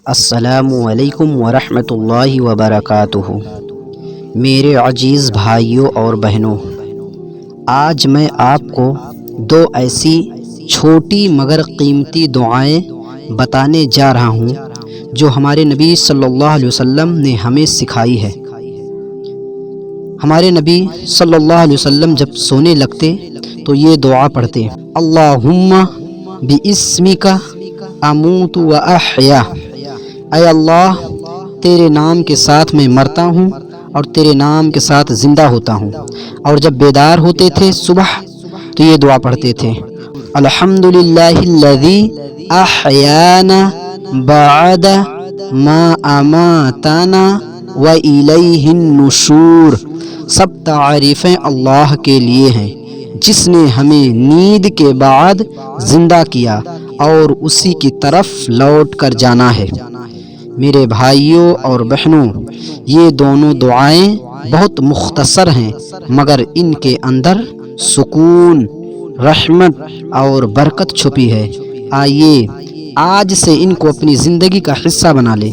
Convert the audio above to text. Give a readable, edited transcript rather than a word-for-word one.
السلام علیکم ورحمۃ اللہ وبرکاتہ۔ میرے عزیز بھائیوں اور بہنوں، آج میں آپ کو دو ایسی چھوٹی مگر قیمتی دعائیں بتانے جا رہا ہوں جو ہمارے نبی صلی اللہ علیہ وسلم نے ہمیں سکھائی ہے۔ ہمارے نبی صلی اللہ علیہ وسلم جب سونے لگتے تو یہ دعا پڑھتے: اللہم باسمک اموت و احیا، اے اللہ تیرے نام کے ساتھ میں مرتا ہوں اور تیرے نام کے ساتھ زندہ ہوتا ہوں۔ اور جب بیدار ہوتے تھے صبح تو یہ دعا پڑھتے تھے: الحمدللہ الذی احیانا بعد ما اماتنا والیہ النشور۔ سب تعریفیں اللہ کے لیے ہیں جس نے ہمیں نیند کے بعد زندہ کیا اور اسی کی طرف لوٹ کر جانا ہے۔ میرے بھائیوں اور بہنوں، یہ دونوں دعائیں بہت مختصر ہیں مگر ان کے اندر سکون، رحمت اور برکت چھپی ہے۔ آئیے آج سے ان کو اپنی زندگی کا حصہ بنا لیں۔